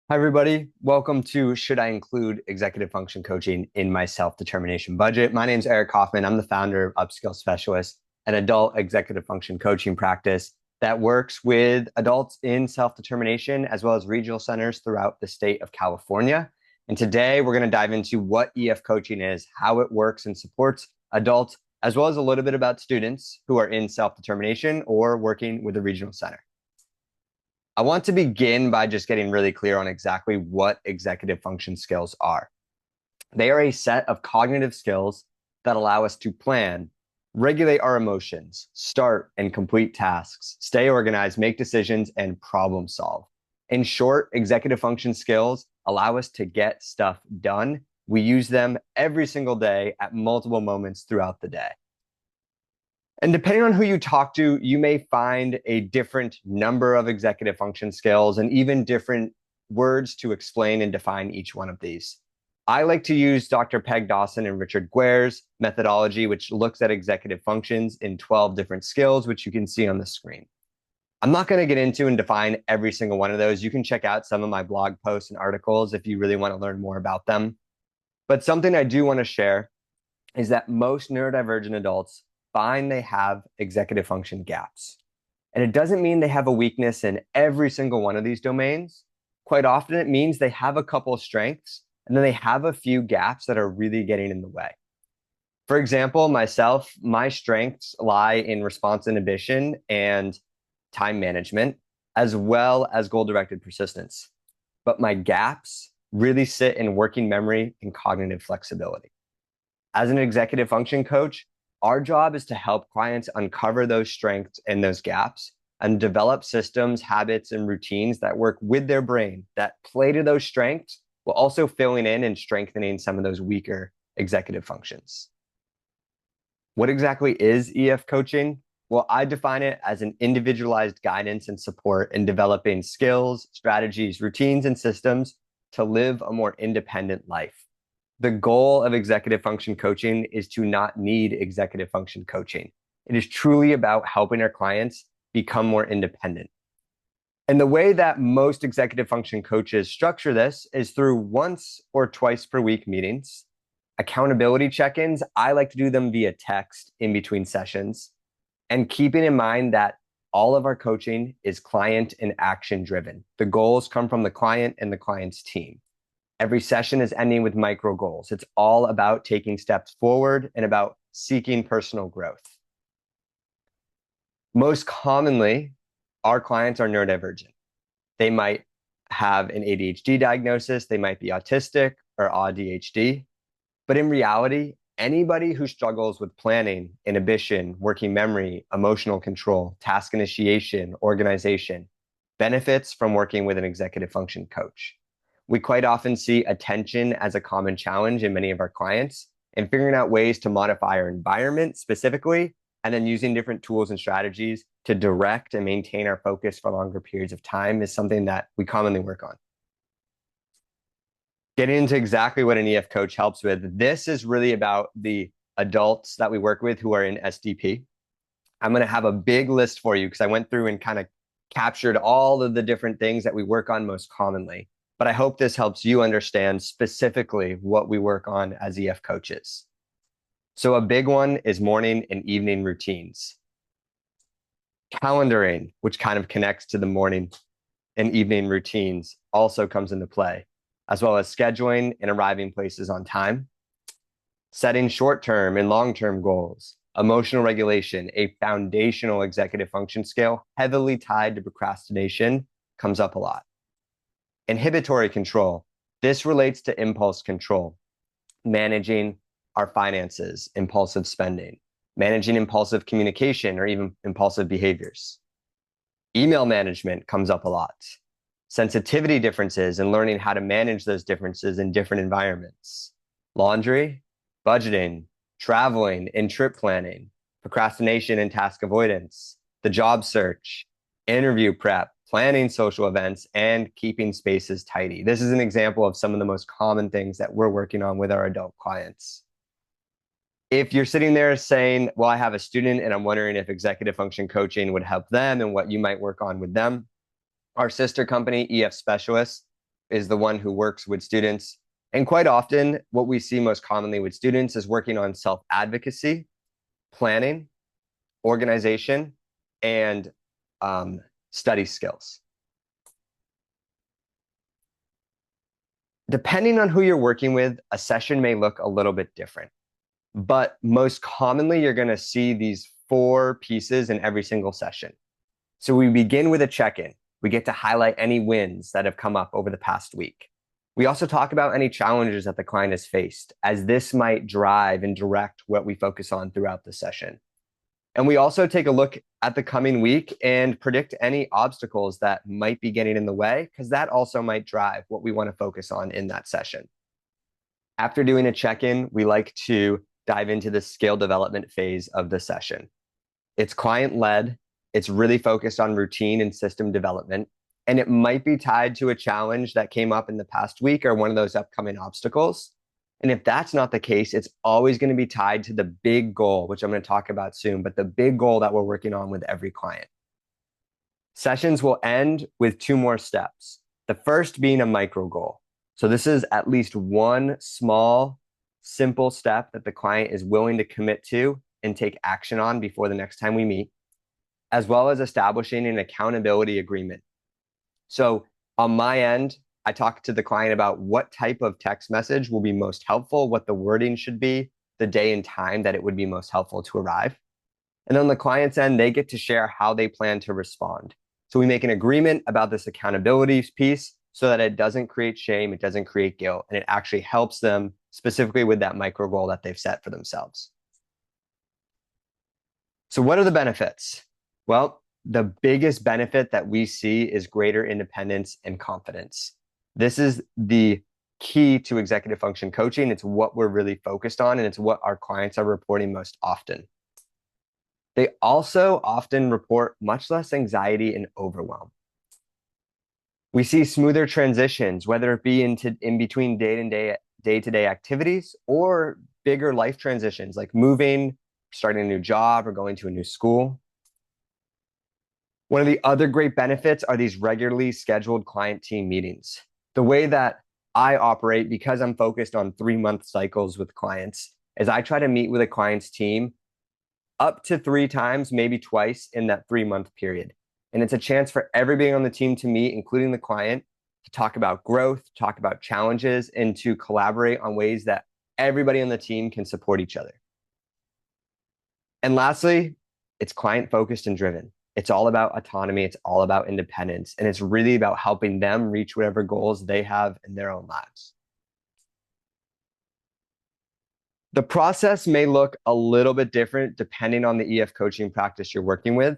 Hi, everybody. Welcome to Should I Include Executive Function Coaching in My Self-Determination Budget? My name is Eric Kaufman. I'm the founder of Upskill Specialist, an adult executive function coaching practice that works with adults in self-determination as well as regional centers throughout the state of California. And today we're going to dive into what EF coaching is, how it works and supports adults, as well as a little bit about students who are in self-determination or working with a regional center. I want to begin by just getting really clear on exactly what executive function skills are. They are a set of cognitive skills that allow us to plan, regulate our emotions, start and complete tasks, stay organized, make decisions, and problem solve. In short, executive function skills allow us to get stuff done. We use them every single day at multiple moments throughout the day. And depending on who you talk to, you may find a different number of executive function skills and even different words to explain and define each one of these. I like to use Dr. Peg Dawson and Richard Guer's methodology, which looks at executive functions in 12 different skills, which you can see on the screen. I'm not going to get into and define every single one of those. You can check out some of my blog posts and articles if you really want to learn more about them. But something I do want to share is that most neurodivergent adults find they have executive function gaps. And it doesn't mean they have a weakness in every single one of these domains. Quite often, it means they have a couple of strengths and then they have a few gaps that are really getting in the way. For example, myself, my strengths lie in response inhibition and time management, as well as goal-directed persistence. But my gaps really sit in working memory and cognitive flexibility. As an executive function coach, our job is to help clients uncover those strengths and those gaps and develop systems, habits, and routines that work with their brain that play to those strengths while also filling in and strengthening some of those weaker executive functions. What exactly is EF coaching? Well, I define it as an individualized guidance and support in developing skills, strategies, routines, and systems to live a more independent life. The goal of executive function coaching is to not need executive function coaching. It is truly about helping our clients become more independent. And the way that most executive function coaches structure this is through once or twice per week meetings, accountability check-ins. I like to do them via text in between sessions, and keeping in mind that all of our coaching is client and action driven. The goals come from the client and the client's team. Every session is ending with micro goals. It's all about taking steps forward and about seeking personal growth. Most commonly, our clients are neurodivergent. They might have an ADHD diagnosis, they might be autistic or ADHD, but in reality, anybody who struggles with planning, inhibition, working memory, emotional control, task initiation, organization, benefits from working with an executive function coach. We quite often see attention as a common challenge in many of our clients, and figuring out ways to modify our environment specifically, and then using different tools and strategies to direct and maintain our focus for longer periods of time is something that we commonly work on. Getting into exactly what an EF coach helps with, this is really about the adults that we work with who are in SDP. I'm going to have a big list for you because I went through and kind of captured all of the different things that we work on most commonly. But I hope this helps you understand specifically what we work on as EF coaches. So a big one is morning and evening routines. Calendaring, which kind of connects to the morning and evening routines, also comes into play, as well as scheduling and arriving places on time. Setting short-term and long-term goals. Emotional regulation, a foundational executive function skill heavily tied to procrastination, comes up a lot. Inhibitory control. This relates to impulse control, managing our finances, impulsive spending, managing impulsive communication, or even impulsive behaviors. Email management comes up a lot. Sensitivity differences and learning how to manage those differences in different environments. Laundry, budgeting, traveling and trip planning, procrastination and task avoidance, the job search, interview prep, planning social events, and keeping spaces tidy. This is an example of some of the most common things that we're working on with our adult clients. If you're sitting there saying, well, I have a student and I'm wondering if executive function coaching would help them and what you might work on with them, our sister company, EF Specialists, is the one who works with students. And quite often, what we see most commonly with students is working on self-advocacy, planning, organization, and study skills. Depending on who you're working with, a session may look a little bit different. But most commonly, you're going to see these 4 pieces in every single session. So we begin with a check-in. We get to highlight any wins that have come up over the past week. We also talk about any challenges that the client has faced, as this might drive and direct what we focus on throughout the session. And we also take a look at the coming week and predict any obstacles that might be getting in the way, because that also might drive what we want to focus on in that session. After doing a check-in, we like to dive into the skill development phase of the session. It's client-led, it's really focused on routine and system development, and it might be tied to a challenge that came up in the past week or one of those upcoming obstacles. And if that's not the case, it's always going to be tied to the big goal, which I'm going to talk about soon, but the big goal that we're working on with every client. Sessions will end with 2 more steps. The first being a micro goal. So this is at least one small, simple step that the client is willing to commit to and take action on before the next time we meet, as well as establishing an accountability agreement. So on my end, I talk to the client about what type of text message will be most helpful, what the wording should be, the day and time that it would be most helpful to arrive. And on the client's end, they get to share how they plan to respond. So we make an agreement about this accountability piece so that it doesn't create shame, it doesn't create guilt, and it actually helps them specifically with that micro goal that they've set for themselves. So what are the benefits? Well, the biggest benefit that we see is greater independence and confidence. This is the key to executive function coaching. It's what we're really focused on, and it's what our clients are reporting most often. They also often report much less anxiety and overwhelm. We see smoother transitions, whether it be in between day-to-day activities or bigger life transitions like moving, starting a new job, or going to a new school. One of the other great benefits are these regularly scheduled client team meetings. The way that I operate, because I'm focused on 3-month cycles with clients, is I try to meet with a client's team up to 3 times, maybe twice in that 3-month period. And it's a chance for everybody on the team to meet, including the client, to talk about growth, talk about challenges, and to collaborate on ways that everybody on the team can support each other. And lastly, it's client-focused and driven. It's all about autonomy. It's all about independence. And it's really about helping them reach whatever goals they have in their own lives. The process may look a little bit different depending on the EF coaching practice you're working with,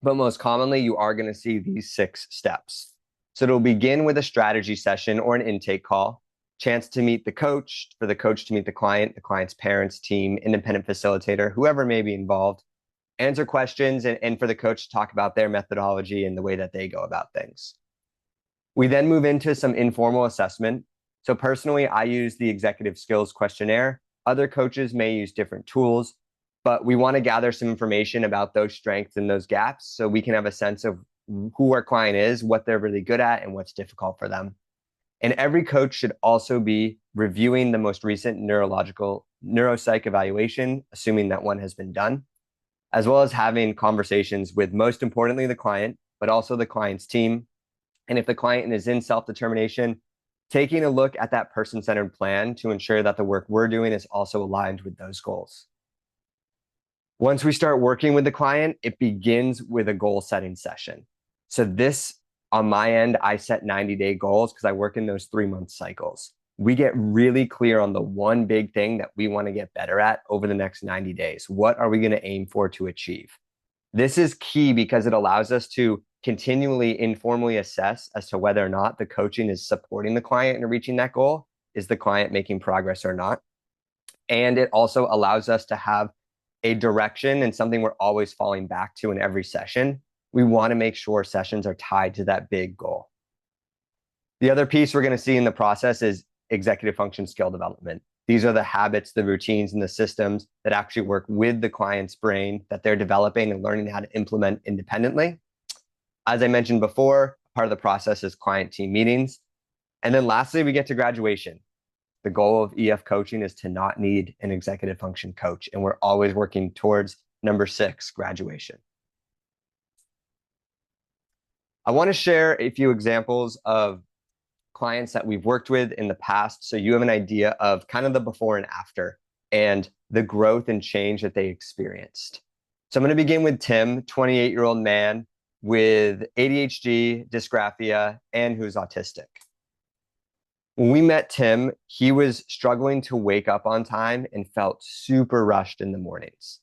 but most commonly you are going to see these 6 steps. So it'll begin with a strategy session or an intake call, chance to meet the coach, for the coach to meet the client's parents, team, independent facilitator, whoever may be involved, answer questions, and for the coach to talk about their methodology and the way that they go about things. We then move into some informal assessment. So personally, I use the executive skills questionnaire. Other coaches may use different tools, but we want to gather some information about those strengths and those gaps so we can have a sense of who our client is, what they're really good at, and what's difficult for them. And every coach should also be reviewing the most recent neuropsych evaluation, assuming that one has been done, as well as having conversations with, most importantly, the client, but also the client's team. And if the client is in self-determination, taking a look at that person-centered plan to ensure that the work we're doing is also aligned with those goals. Once we start working with the client, it begins with a goal-setting session. So this, on my end, I set 90-day goals because I work in those 3-month cycles. We get really clear on the one big thing that we want to get better at over the next 90 days. What are we going to aim for to achieve? This is key because it allows us to continually informally assess as to whether or not the coaching is supporting the client in reaching that goal. Is the client making progress or not? And it also allows us to have a direction and something we're always falling back to in every session. We want to make sure sessions are tied to that big goal. The other piece we're going to see in the process is executive function skill development. These are the habits, the routines, and the systems that actually work with the client's brain that they're developing and learning how to implement independently. As I mentioned before, part of the process is client team meetings. And then lastly, we get to graduation. The goal of EF coaching is to not need an executive function coach. And we're always working towards number 6, graduation. I want to share a few examples of clients that we've worked with in the past, so you have an idea of kind of the before and after and the growth and change that they experienced. So I'm going to begin with Tim, 28-year-old man with ADHD, dysgraphia, and who's autistic. When we met Tim, he was struggling to wake up on time and felt super rushed in the mornings.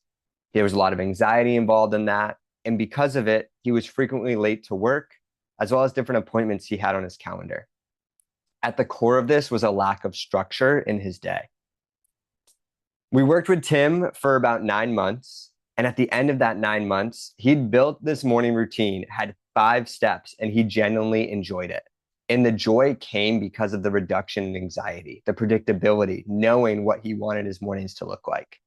There was a lot of anxiety involved in that. And because of it, he was frequently late to work, as well as different appointments he had on his calendar. At the core of this was a lack of structure in his day. We worked with Tim for about 9 months. And at the end of that 9 months, he'd built this morning routine, had 5 steps, and he genuinely enjoyed it. And the joy came because of the reduction in anxiety, the predictability, knowing what he wanted his mornings to look like.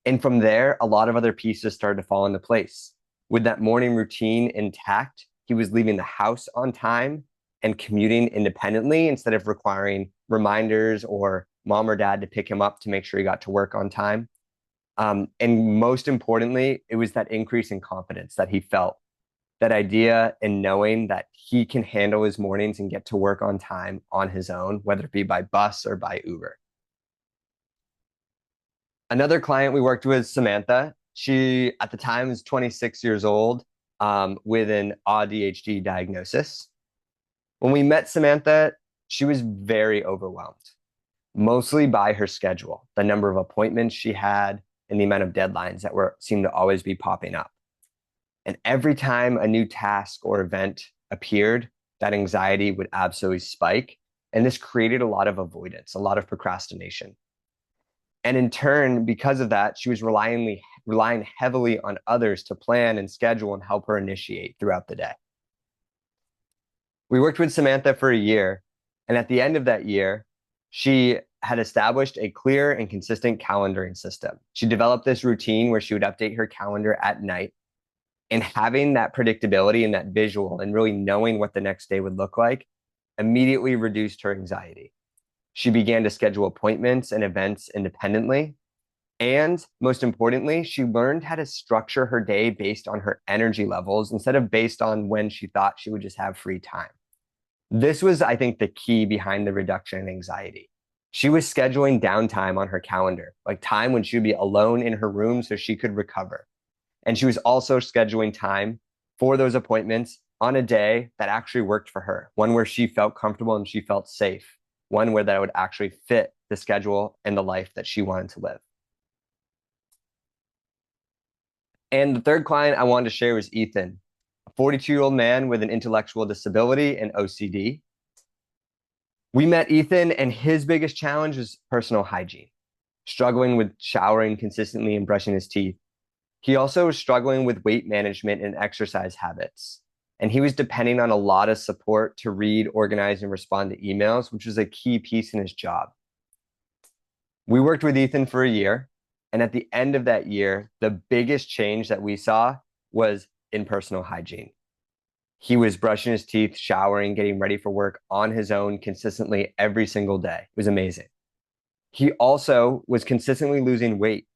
And from there, a lot of other pieces started to fall into place. With that morning routine intact, he was leaving the house on time and commuting independently instead of requiring reminders or mom or dad to pick him up to make sure he got to work on time. And most importantly, it was that increase in confidence that he felt, that idea and knowing that he can handle his mornings and get to work on time on his own, whether it be by bus or by Uber. Another client we worked with, Samantha, she at the time was 26 years old with an ADHD diagnosis. When we met Samantha, she was very overwhelmed, mostly by her schedule, the number of appointments she had, and the amount of deadlines that seemed to always be popping up. And every time a new task or event appeared, that anxiety would absolutely spike. And this created a lot of avoidance, a lot of procrastination. And in turn, because of that, she was relying heavily on others to plan and schedule and help her initiate throughout the day. We worked with Samantha for a year. And at the end of that year, she had established a clear and consistent calendaring system. She developed this routine where she would update her calendar at night. And having that predictability and that visual and really knowing what the next day would look like immediately reduced her anxiety. She began to schedule appointments and events independently. And most importantly, she learned how to structure her day based on her energy levels instead of based on when she thought she would just have free time. This was, I think, the key behind the reduction in anxiety. She was scheduling downtime on her calendar, like time when she would be alone in her room so she could recover. And she was also scheduling time for those appointments on a day that actually worked for her, one where she felt comfortable and she felt safe, one where that would actually fit the schedule and the life that she wanted to live. And the third client I wanted to share was Ethan, a 42-year-old man with an intellectual disability and OCD. We met Ethan, and his biggest challenge was personal hygiene, struggling with showering consistently and brushing his teeth. He also was struggling with weight management and exercise habits. And he was depending on a lot of support to read, organize, and respond to emails, which was a key piece in his job. We worked with Ethan for a year. And at the end of that year, the biggest change that we saw was in personal hygiene. He was brushing his teeth, showering, getting ready for work on his own consistently every single day. It was amazing. He also was consistently losing weight,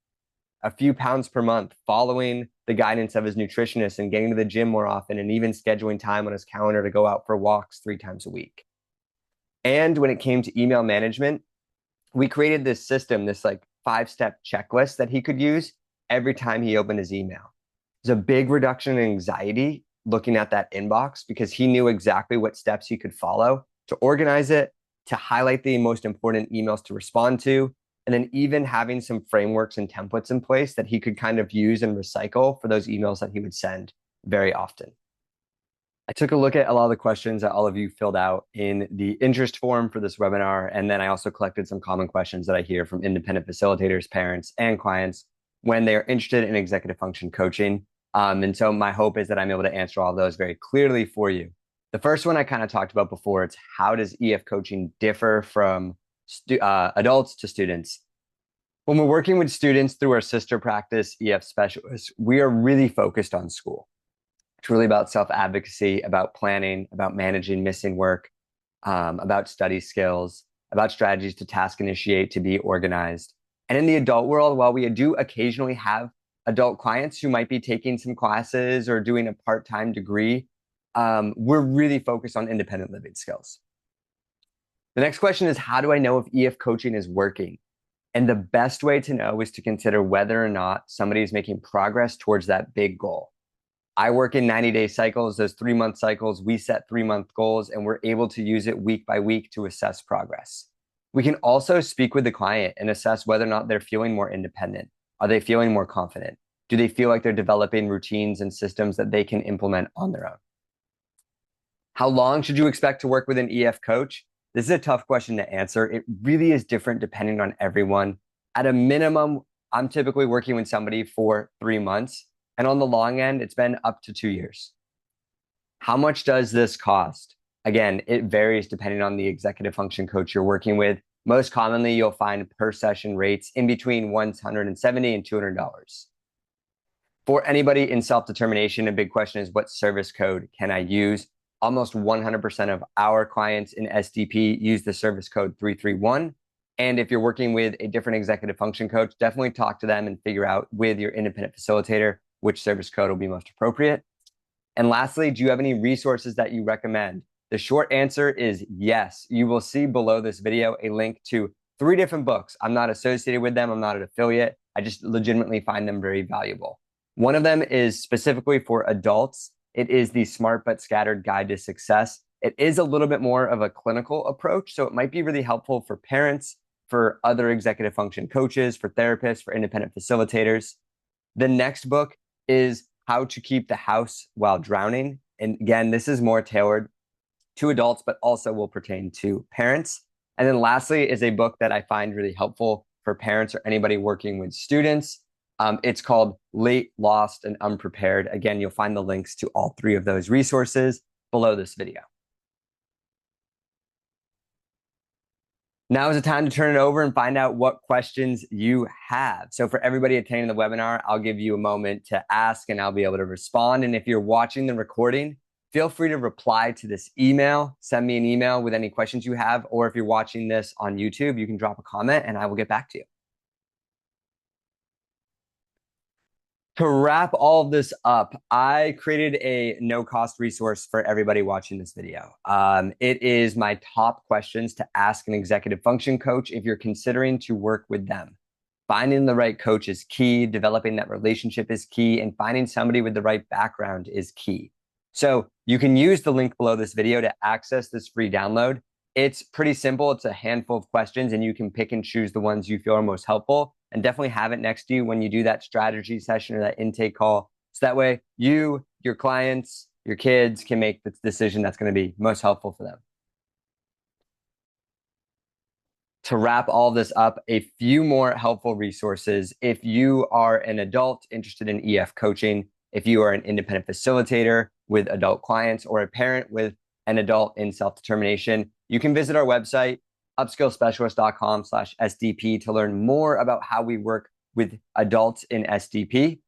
a few pounds per month, following the guidance of his nutritionist and getting to the gym more often and even scheduling time on his calendar to go out for walks 3 times a week. And when it came to email management, we created this system, this like 5-step checklist that he could use every time he opened his email. There's a big reduction in anxiety looking at that inbox because he knew exactly what steps he could follow to organize it, to highlight the most important emails to respond to, and then even having some frameworks and templates in place that he could kind of use and recycle for those emails that he would send very often. I took a look at a lot of the questions that all of you filled out in the interest form for this webinar, and then I also collected some common questions that I hear from independent facilitators, parents, and clients when they are interested in executive function coaching. And so my hope is that I'm able to answer all those very clearly for you. The first one I kind of talked about before, it's how does EF coaching differ from adults to students? When we're working with students through our sister practice, EF Specialists, we are really focused on school. It's really about self-advocacy, about planning, about managing missing work. about study skills, about strategies to task initiate, to be organized. And in the adult world, while we do occasionally have adult clients who might be taking some classes or doing a part-time degree, we're really focused on independent living skills. The next question is, how do I know if EF coaching is working? And the best way to know is to consider whether or not somebody is making progress towards that big goal. I work in 90-day cycles, those 3-month cycles. We set 3-month goals, and we're able to use it week by week to assess progress. We can also speak with the client and assess whether or not they're feeling more independent. Are they feeling more confident? Do they feel like they're developing routines and systems that they can implement on their own? How long should you expect to work with an EF coach? This is a tough question to answer. It really is different depending on everyone. At a minimum, I'm typically working with somebody for 3 months. And on the long end, it's been up to 2 years. How much does this cost? Again, it varies depending on the executive function coach you're working with. Most commonly, you'll find per session rates in between $170 and $200. For anybody in self-determination, a big question is, what service code can I use? Almost 100% of our clients in SDP use the service code 331. And if you're working with a different executive function coach, definitely talk to them and figure out with your independent facilitator which service code will be most appropriate. And lastly, do you have any resources that you recommend? The short answer is yes. You will see below this video a link to 3 different books. I'm not associated with them. I'm not an affiliate. I just legitimately find them very valuable. One of them is specifically for adults. It is the Smart But Scattered Guide to Success. It is a little bit more of a clinical approach, so it might be really helpful for parents, for other executive function coaches, for therapists, for independent facilitators. The next book is How to Keep the House While Drowning. And again, this is more tailored to adults, but also will pertain to parents. And then lastly is a book that I find really helpful for parents or anybody working with students. It's called Late, Lost, and Unprepared. Again, you'll find the links to all 3 of those resources below this video. Now is the time to turn it over and find out what questions you have. So for everybody attending the webinar, I'll give you a moment to ask and I'll be able to respond. And if you're watching the recording, feel free to reply to this email, send me an email with any questions you have, or if you're watching this on YouTube, you can drop a comment and I will get back to you. To wrap all of this up, I created a no-cost resource for everybody watching this video. It is my top questions to ask an executive function coach if you're considering to work with them. Finding the right coach is key, developing that relationship is key, and finding somebody with the right background is key. So you can use the link below this video to access this free download. It's pretty simple. It's a handful of questions, and you can pick and choose the ones you feel are most helpful. And definitely have it next to you when you do that strategy session or that intake call. So that way you, your clients, your kids can make the decision that's going to be most helpful for them. To wrap all this up, a few more helpful resources. If you are an adult interested in EF coaching, if you are an independent facilitator with adult clients, or a parent with an adult in self-determination, you can visit our website, upskillspecialist.com/SDP, to learn more about how we work with adults in SDP.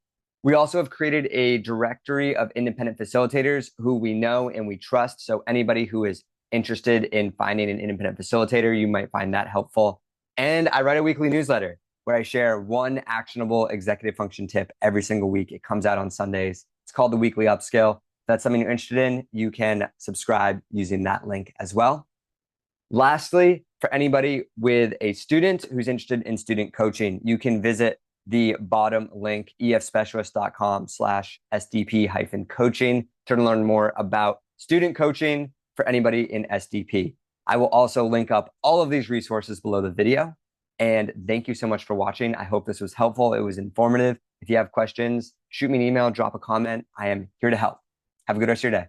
We also have created a directory of independent facilitators who we know and we trust. So anybody who is interested in finding an independent facilitator, you might find that helpful. And I write a weekly newsletter where I share one actionable executive function tip every single week. It comes out on Sundays. It's called the Weekly Upskill. If that's something you're interested in, you can subscribe using that link as well. Lastly, for anybody with a student who's interested in student coaching, you can visit the bottom link, efspecialist.com/SDP-coaching, to learn more about student coaching for anybody in SDP. I will also link up all of these resources below the video. And thank you so much for watching. I hope this was helpful. It was informative. If you have questions, shoot me an email, drop a comment. I am here to help. Have a good rest of your day.